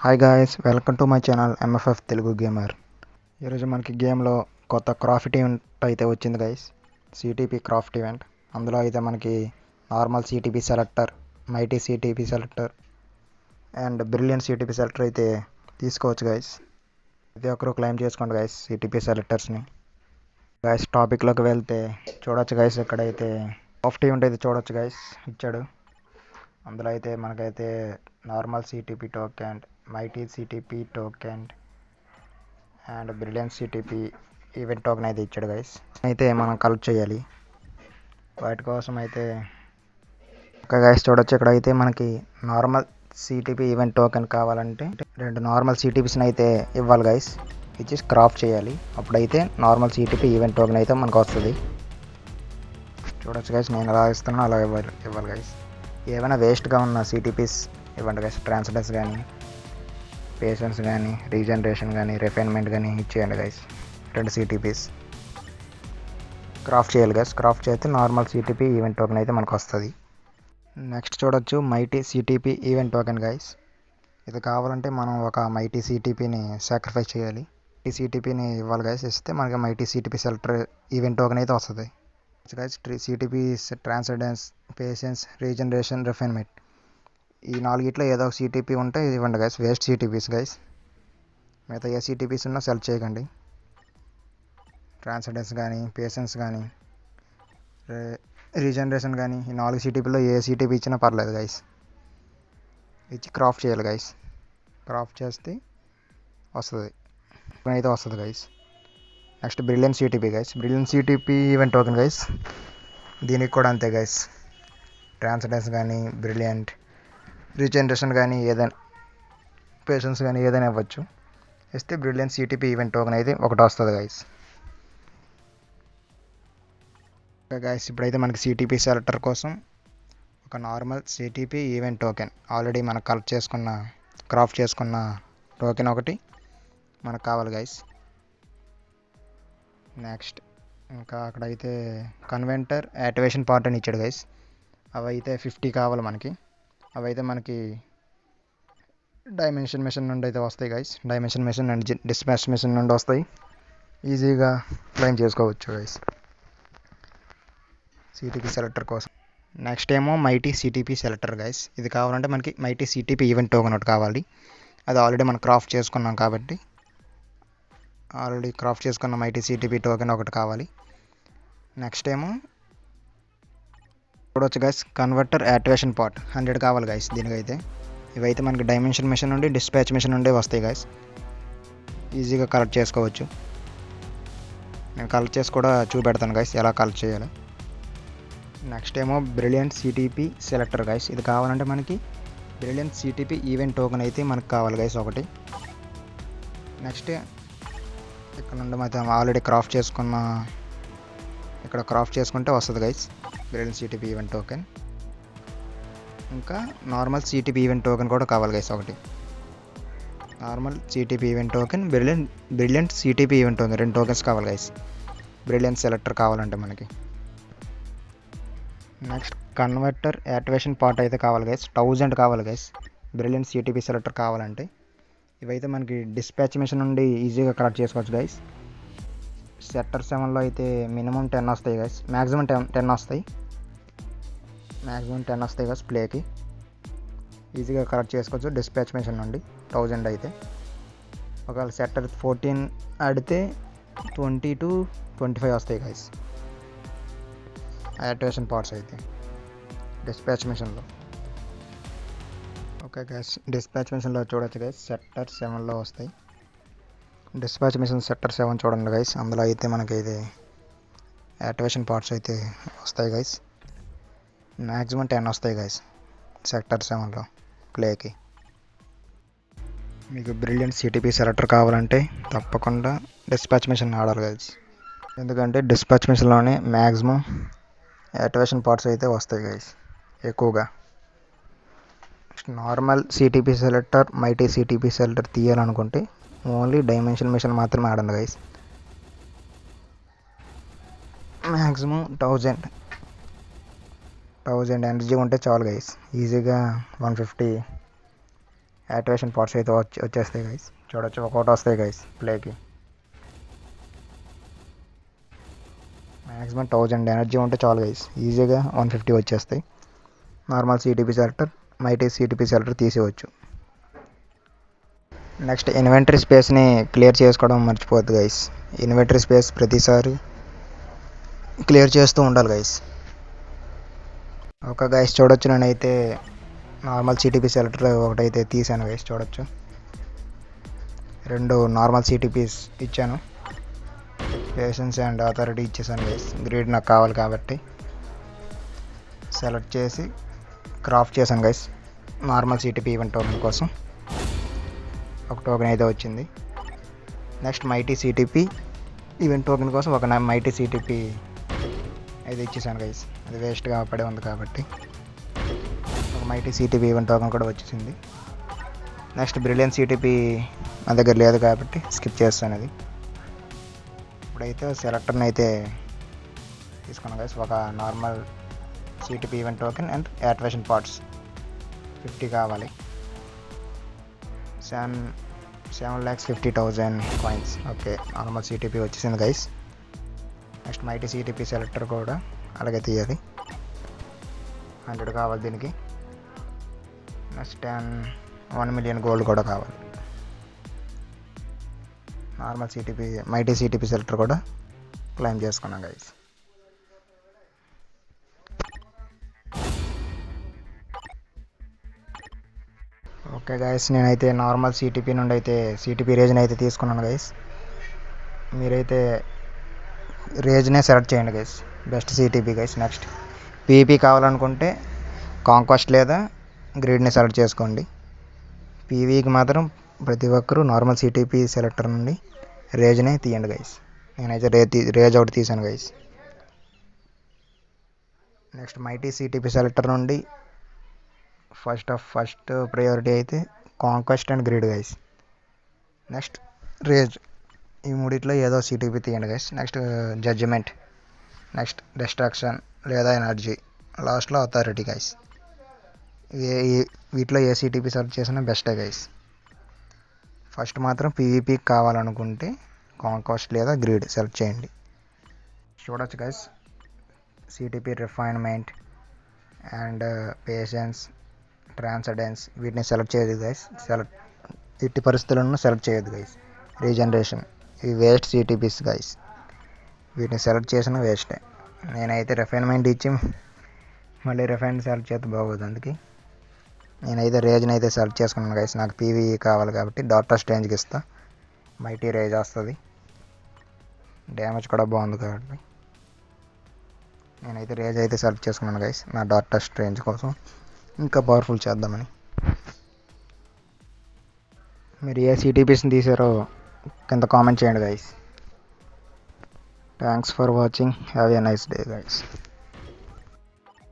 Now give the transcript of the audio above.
Hi guys, welcome to my channel MFF Telugu gamer. ఈరోజు మనకి గేమ్లో కొత్త క్రాఫ్ట్ ఈవెంట్ అయితే వచ్చింది గైస్. CTP craft event. అందులో అయితే మనకి normal CTP selector, mighty CTP selector and brilliant CTP selector అయితే తీసుకోవచ్చు గైస్. ప్రతి ఒక్కరు క్లైమ్ చేసుకోండి గైస్ సిటీపీ సెలెక్టర్స్ని. గైస్ టాపిక్లోకి వెళ్తే చూడొచ్చు గైస్, ఇక్కడైతే క్రాఫ్ట్ ఈవెంట్ అయితే చూడొచ్చు గైస్ ఇచ్చాడు. అందులో అయితే మనకైతే normal CTP token, mighty CTP token and brilliant CTP event token అయితే ఇచ్చాడు గైస్. అయితే మనం కలెక్ట్ చేయాలి. వాటి కోసం అయితే ఒక గైస్ చూడొచ్చు, ఇక్కడ అయితే మనకి నార్మల్ సిటీపీ ఈవెంట్ టోకెన్ కావాలంటే 2 నార్మల్ సిటీపీస్ని అయితే ఇవ్వాలి గైస్. ఇచ్చి క్రాఫ్ట్ చేయాలి. అప్పుడైతే నార్మల్ సిటీపీ ఈవెంట్ టోకెన్ అయితే మనకు వస్తుంది. చూడొచ్చు గైస్, నేను ఎలా ఇస్తున్నానో అలా ఇవ్వాలి గైస్. ఏమైనా వేస్ట్గా ఉన్న సిటీపీస్ ఇవ్వండి గైస్. ట్రాన్స్డెన్స్ కానీ, పేషెన్స్ కానీ, రీజనరేషన్ కానీ, రిఫైన్మెంట్ కానీ ఇచ్చేయండి గైస్. 2 సిటీపీస్ క్రాఫ్ట్ చేయాలి గైస్. క్రాఫ్ట్ చేస్తే నార్మల్ సిటీపీ ఈవెంట్ టోకెన్ అయితే మనకు వస్తుంది. నెక్స్ట్ చూడొచ్చు mighty CTP event token guys. ఇది కావాలంటే మనం ఒక మైటీ సిటీపీని సాక్రిఫైస్ చేయాలి. ఈ సిటీపీని ఇవ్వాలి గైస్. ఇస్తే మనకి mighty CTP selector event token అయితే వస్తుంది గైస్. సిటీపీస్ ట్రాన్స్డెన్స్, పేషెన్స్, రీజనరేషన్, రిఫైన్మెంట్ ఈ 4 ఏదో ఒక సిటీపీ ఉంటే ఇవ్వండి గైస్. Waste సిటీపీస్ guys. మిగతా ఏ సిటీపీస్ ఉన్నా సెలెక్ట్ చేయకండి. ట్రాన్స్డెన్స్ కానీ, పేషెన్స్ కానీ, రీజనరేషన్ కానీ ఈ 4 సిటీపీలో ఏ సిటీపీ ఇచ్చినా పర్లేదు గైస్. ఇచ్చి క్రాఫ్ట్ చేయాలి గైస్. క్రాఫ్ట్ చేస్తే వస్తుంది అయితే వస్తుంది guys. Next brilliant CTP guys. Brilliant CTP event token guys. దీనికి కూడా అంతే గైస్. ట్రాన్స్డెన్స్ కానీ, బ్రిలియంట్, రీజనరేషన్ కానీ, ఏదైనా పేషెన్స్ కానీ ఏదైనా ఇవ్వచ్చు. ఇస్తే బ్రిలియన్ సిటీపీ ఈవెంట్ టోకెన్ అయితే ఒకటి వస్తుంది గైస్. గైస్ ఇప్పుడైతే మనకి సిటీపీ సెలెక్టర్ కోసం ఒక normal CTP event token already మనం కలెక్ట్ చేసుకున్న, క్రాఫ్ట్ చేసుకున్న టోకెన్ ఒకటి మనకు కావాలి గైస్. నెక్స్ట్ ఇంకా అక్కడైతే కన్వెంటర్ యాక్టివేషన్ పార్ట్ అని ఇచ్చాడు గైస్. అవి అయితే 50 కావాలి మనకి. అవి అయితే మనకి డైమెన్షన్ మిషన్ నుండి అయితే వస్తాయి guys. Dimension mission and dispatch mission నుండి వస్తాయి. ఈజీగా క్లైమ్ చేసుకోవచ్చు గైస్ సిటీపీ సెలెక్టర్ కోసం. నెక్స్ట్ ఏమో మైటీ సిటీపీ సెలెక్టర్ గైస్. ఇది కావాలంటే మనకి మైటీ సిటీపీ ఈవెంట్ టోకెన్ ఒకటి కావాలి. అది ఆల్రెడీ మనం క్రాఫ్ట్ చేసుకున్నాం కాబట్టి ఆల్రెడీ క్రాఫ్ట్ చేసుకున్న మైటీ సిటీపీ టోకెన్ ఒకటి కావాలి. నెక్స్ట్ ఏమో చూడవచ్చు గైస్, కన్వర్టర్ యాక్టివేషన్ పార్ట్ 100 కావాలి గైస్ దీనికైతే. ఇవైతే మనకి డైమెన్షన్ మిషన్ నుండి, డిస్పాచ్ మిషన్ నుండి వస్తాయి గైస్. ఈజీగా కలెక్ట్ చేసుకోవచ్చు. నేను కలెక్ట్ చేసి కూడా చూపెడతాను గైస్ ఎలా కలెక్ట్ చేయాలో. నెక్స్ట్ ఏమో బ్రిలియంట్ సిటీపీ సెలెక్టర్ గైస్. ఇది కావాలంటే మనకి బ్రిలియంట్ సిటీపీ ఈవెంట్ టోకెన్ అయితే మనకు కావాలి గైస్ ఒకటి. నెక్స్ట్ ఇక్కడ నుండి మనం ఆల్రెడీ క్రాఫ్ట్ చేసుకున్న, ఇక్కడ క్రాఫ్ట్ చేసుకుంటే వస్తుంది guys brilliant CTP event token. ఇంకా నార్మల్ సిటీపీ ఈవెంట్ టోకెన్ కూడా కావాలి గైస్ ఒకటి. Normal CTP event token, brilliant CTP event token 2 tokens కావాలి గైస్. బ్రిలియంట్ సెలెక్టర్ కావాలంటే మనకి. నెక్స్ట్ కన్వర్టర్ యాక్టివేషన్ పార్ట్ అయితే కావాలి గైస్. 1000 కావాలి గైస్ బ్రిలియంట్ సిటీపీ సెలెక్టర్ కావాలంటే. ఇవైతే మనకి డిస్పాచ్ మిషన్ నుండి ఈజీగా కలెక్ట్ చేసుకోవచ్చు గైస్. సెక్టర్ 7లో అయితే మినిమం 10 వస్తాయి గైస్. మ్యాక్సిమం 10 వస్తాయి. మ్యాక్సిమం 10 వస్తాయి గైస్ ప్లేకి. ఈజీగా కలెక్ట్ చేసుకోవచ్చు డిస్పాచ్ మిషన్ నుండి 1000 అయితే. ఒకవేళ సెక్టర్ 14 ఆడితే 20 to 25 వస్తాయి గైస్ యాక్టివేషన్ పార్ట్స్ అయితే డిస్పాచ్ మిషన్లో. ఓకే గైస్, డిస్పాచ్ మిషన్లో చూడొచ్చు గైస్, సెక్టర్ 7లో వస్తాయి. డిస్పాచ్ మిషన్ సెక్టర్ 7 చూడండి గైస్. అందులో అయితే మనకి ఇది యాక్టివేషన్ పార్ట్స్ అయితే వస్తాయి గైస్. మ్యాక్సిమం 10 వస్తాయి గైస్ సెక్టర్ 7లో ప్లేకి. మీకు బ్రిలియంట్ సిటీపీ సెలెక్టర్ కావాలంటే తప్పకుండా డిస్పాచ్ మిషన్ ఆడాలి గైస్. ఎందుకంటే డిస్పాచ్ మిషన్లోనే మ్యాక్సిమం యాక్టివేషన్ పార్ట్స్ అయితే వస్తాయి గైస్ ఎక్కువగా. Normal CTP selector, mighty CTP selector తీయాలనుకుంటే ఓన్లీ డైమెన్షన్ మిషన్ మాత్రమే ఆడండి గైస్. మ్యాక్సిమం 1000 ఎనర్జీ ఉంటే చాలు గైస్. ఈజీగా 150 యాక్టివేషన్ పార్ట్స్ అయితే వచ్చేస్తాయి గైస్. చూడొచ్చు ఒకటి వస్తాయి గైస్ ప్లేకి. మ్యాక్సిమం 1000 ఎనర్జీ ఉంటే చాలు గైస్, ఈజీగా 150 వచ్చేస్తాయి. Normal CTP selector, mighty CTP selector తీసేయచ్చు. నెక్స్ట్ ఇన్వెంటరీ స్పేస్ని క్లియర్ చేసుకోవడం మర్చిపోవద్దు గైస్. ఇన్వెంటరీ స్పేస్ ప్రతిసారి క్లియర్ చేస్తూ ఉండాలి గైస్. ఓకే గైస్, చూడొచ్చు నేనైతే నార్మల్ సిటీపీ సెలెక్టర్ ఒకటైతే తీసాను గైస్. చూడొచ్చు 2 నార్మల్ సిటీపీస్ ఇచ్చాను. పేషెన్స్ అండ్ అథారిటీ ఇచ్చేసాను గైస్. గ్రిడ్ నాకు కావాలి కాబట్టి సెలెక్ట్ చేసి క్రాఫ్ట్ చేశాను guys. Normal CTP event token కోసం ఒక టోకెన్ అయితే వచ్చింది. Next mighty CTP event token కోసం ఒక మైటీ సిటీపీ అయితే ఇచ్చేసాను గైస్. అది వేస్ట్గా పడే ఉంది కాబట్టి ఒక మైటీ సిటీపీ ఈవెంట్ టోకెన్ కూడా వచ్చేసింది. నెక్స్ట్ బ్రిలియన్ సిటీపీ నా దగ్గర లేదు కాబట్టి స్కిప్ చేస్తాను అది. ఇప్పుడైతే సెలెక్టర్ని అయితే తీసుకున్నాను గైస్. ఒక normal CTP event token and activation parts 50 కావాలి. 7,50,000 కాయిన్స్. ఓకే, నార్మల్ సిటీపీ వచ్చేసింది guys. Next mighty CTP selector కూడా అలాగే తీయాలి. 100 కావాలి దీనికి. నెక్స్ట్ 1 మిలియన్ గోల్డ్ కూడా కావాలి. Normal CTP mighty CTP selector కూడా క్లైమ్ చేసుకున్నాం గైస్. ఓకే గైస్, నేనైతే నార్మల్ సిటీపీ నుండి అయితే సిటీపీ రేజ్ని అయితే తీసుకున్నాను గైస్. మీరైతే రేజ్నే సెలెక్ట్ చేయండి guys, best CTP guys. Next PVP కావాలనుకుంటే కాంక్వెస్ట్ లేదా గ్రిడ్ని సెలెక్ట్ చేసుకోండి. పీవీకి మాత్రం ప్రతి ఒక్కరూ నార్మల్ సిటీపీ సెలెక్టర్ నుండి రేజ్నే తీయండి గైస్. నేనైతే రేజ్ ఒకటి తీసాను guys. Next mighty CTP selector నుండి ఫస్ట్ ప్రయారిటీ అయితే conquest and grid guys. Next rage, ఈ మూడిట్లో ఏదో సిటీపీ తీయండి guys. Next judgement, next distraction లేదా ఎనర్జీ, లాస్ట్లో అథారిటీ గైస్. వీటిలో ఏ సిటీపీ సెలెక్ట్ చేసినా బెస్టే గైస్. ఫస్ట్ మాత్రం పీవీపీ కావాలనుకుంటే కాంక్వెస్ట్ లేదా గ్రిడ్ సెలెక్ట్ చేయండి. చూడొచ్చు guys, CTP refinement and patience, transcendence వీటిని సెలెక్ట్ చేయదు గైస్. ఎట్టి పరిస్థితులను సెలెక్ట్ చేయొద్దు గైస్. రీజనరేషన్, ఇవి వేస్ట్ సిటీపీస్ గైస్. వీటిని సెలెక్ట్ చేసిన వేస్టే. నేనైతే రిఫైన్మెంట్ ఇచ్చి మళ్ళీ రిఫైన్ సెలెక్ట్ చేస్తే బాగోదు, అందుకే నేనైతే రేజ్ని అయితే సెలెక్ట్ చేసుకున్నాను గైస్. నాకు పీవీ కావాలి కాబట్టి డాక్టర్ స్ట్రేంజ్కి ఇస్తా. మైటీ రేజ్ వస్తుంది, డ్యామేజ్ కూడా బాగుంది కాబట్టి నేనైతే రేజ్ అయితే సెలెక్ట్ చేసుకున్నాను గైస్, నా డాక్టర్ స్ట్రేంజ్ కోసం ఇంకా పవర్ఫుల్ చేద్దామని. మీరు ఏ సిటీపీస్ని తీసారో కింద కామెంట్ చేయండి guys. Thanks for watching. Have a nice day guys.